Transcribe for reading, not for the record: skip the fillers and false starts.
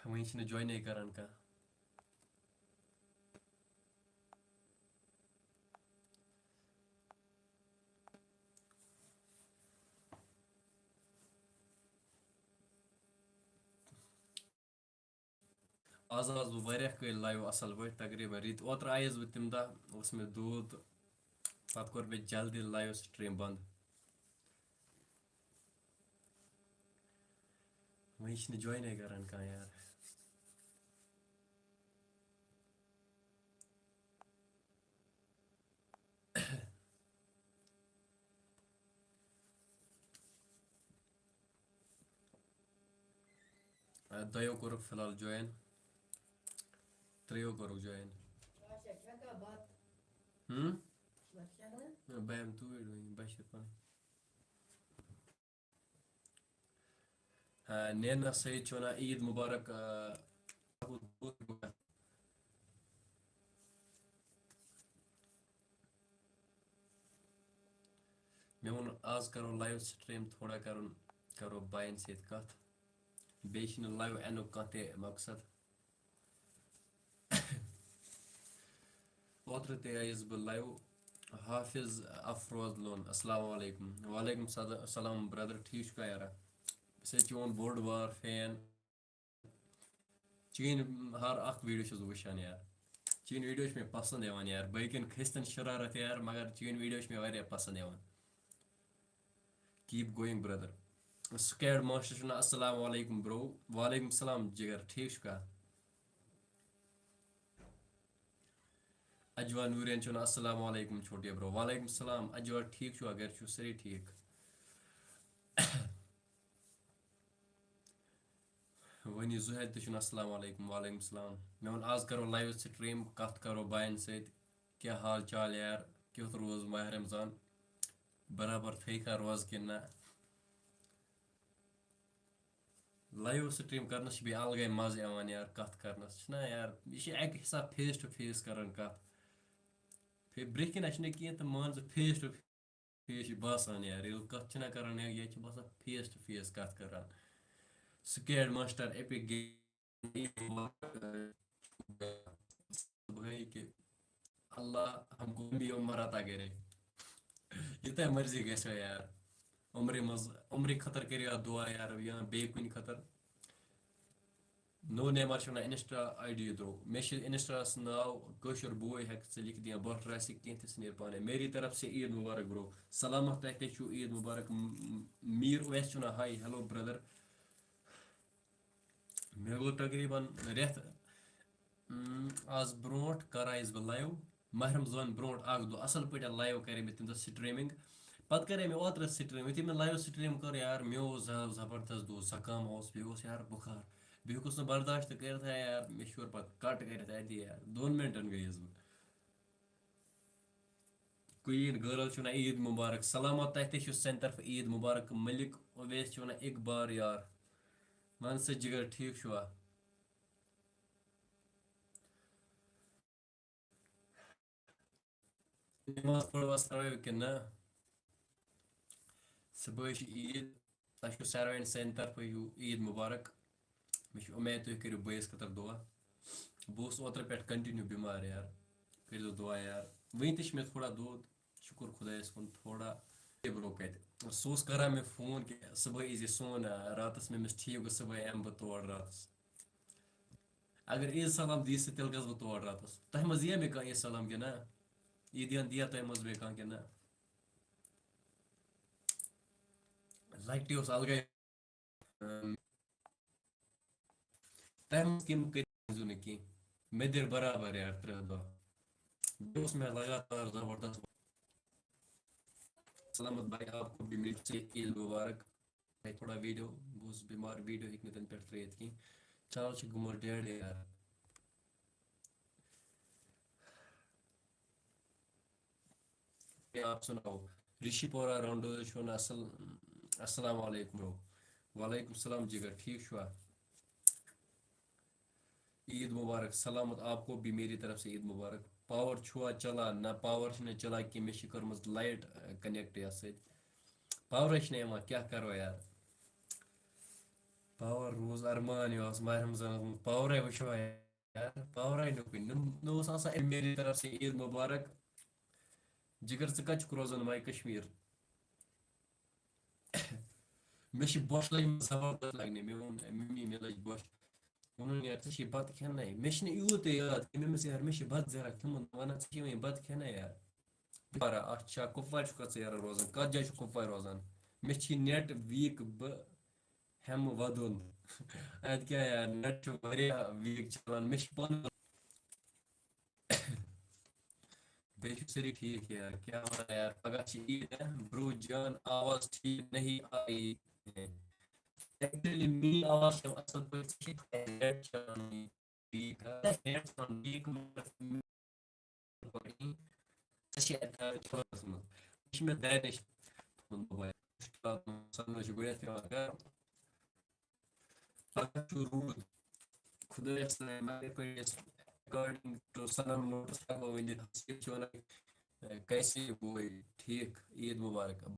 वहीं से ज्वाइन नहीं करन का आज आज बह वारिया कल लाइव असल पे तकरीबन रित ओतर आयस बह तम दह उस मे दूध पत कोर मे जल्दी लाइव स्ट्रीम बंद वहीं से ज्वाइन नहीं करन का यार दयो कोर फिलहाल ज्वाइन त्रियो कोर ज्वाइन बैम तू बशर पान नैना सईद चुना ईद मुबारक मे वो आज करो लाइव स्ट्रीम थोड़ा करो बायन सत कत बेन लाइव एनुक कह मकसद ओतर तयस बह लाइव हाफिज अफरोज लोन अस्सलाम वालेकुम वालेकुम सलाम ब्रदर ठीक का यारा बस चोन बोड बार फैन चीन हर अख वीडियो वुचान यार चीन वीडियो मे पसंद यार बकन खस्तन शरारत यार मगर चीन वीडियो मे वारिया पसंद कीप गोइंग ब्रदर स्कैड मास्टर अस्सलाम वालेकुम ब्रो वालेकुम सलाम जिगर ठीक का अजवा नूरियन चुना अस्सलाम वालेकुम छोटे ब्रो वालेकुम सलाम अजवा ठीक छु अगर छु सरी ठीक वनी जुहैद तो चुना अस्सलाम वालेकुम वालेकुम सलाम मैं वन आज करो लाइव स्ट्रीम कत करो बायन सत क्या हाल चाल यार क्यों रोज माह रमजान बराबर थी रोज कि ना लाइव स्ट्रीम करनस भी अलग मज यार कत करनस ना यार यह अक हिसाब फेस टू फेस कर कत ब्रिक कन कह तो मान फेस टू फेस बासान यार ये कत कर ये बसान फेस टू फेस कत कर स्केड मास्टर एपिक गेम भाई कि अल्लाह हमको भी उम्र अता करे ये मर्जी गो यार उम्र खतर कर दुआ यार या बे कुन खतर नो नेमर वन इंस्टा आई डी दो मे इंस्टास नाव कशर बोय हे लिख दिया बट रस कह नीर पाने मेरी तरफ से ईद मुबारक ब्रो सलामत तह ईद मुबारक मीर वैस चुना हाई हेलो ब्रदर मे गो तकरीबन रेत आज ब्रोट कराइस बह लाइव माह रमजान ब्रोट दो असल पे लाइव करे मे तम स्ट्रीमिंग पत करे मे ओतर स्ट्रीम यु मे लाइव स्ट्रीम कर यार मे जबरदस्त दो जकाम बे यार बुखार बेकुस बर्दाश्त कर यार मे शोर पे कट कर यार 2 मिनटन गईस बह क्वीन गर्ल चुना ईद मुबारक सलामत तह सन तरफ ईद मुबारक मलिक अवैस वन एक बार यार मन से जिगर ठीक छुआ नमाज पढ़वा कि ना सुबह ईद तह सारे सन तरफ ईद मुबारक मे उम्मीद तुम करो बैस खतर दुआ बह ओतर पे कंटिन्यू बीमार यार कर दुआ यार वह मे थोड़ा दूध शुक्र खुदायस कुन थोड़ा ब्रो कत सह करान मे फोन कि सुबह यी सोन रात मे ठीक गो सुबह यम बह तोड़ रात अगर ईद सलाम दी तेल गस बह तोड़ रात तह मज दिया मे कह ईद सलाम कि ना ईदियन दिया तह मज मे कह कि ना लकट अलग तह मज कम कह मे दिल बराबर यार 3 दह मे लगातार जबरदस्त सलामत भाई आपको भी मिल से ईद मुबारक थोड़ा वीडियो बहुत बीमार वीडियो हे तन पे त्रित कह चल गुमो डेड यार आप सुनाओ ऋषिपोरा राउंडो असल अस्सलाम वालेकुम ब्रो वालेकुम सलाम जिगर ठीक छुआ ईद मुबारक सलामत आपको भी मेरी तरफ से ईद मुबारक पावर छुआ चला ना पावर चला कि मे कर्म लाइट कनेक्ट ये पावर क्या करो यार पावर रोज अरमान यह माह रमजान पावर वो यार पावर नुकन मेरी तरफ से ईद मुबारक जिगर ज कत रोजान माय कश्मीर मे बोश लग जबरदस्त लगने मे वो मम्मी मे लग बोश वोन यार े बत खेन मे यूत याद मे यार मे बत जरा खिमत वन वे बत खेन यार बारा अच्छा कुपवार यार रोजान कत जाए कुपवार रोजान मे नेट वीक बह हम वदुन अत क्या यार नेट वीक चलान मे पन बे सारी ठीक यार क्या वना यार पगह ईद है ब्रो जान आवाज ठीक नहीं आई है एक्चुअली मी आवाज असल पे नेट चलान वीक नेट चलान वीक मे दानिश गुत रूद खुदा अकॉर्डिंग टू सनम नोट्स वन कैसे वो ठीक ईद मुबारक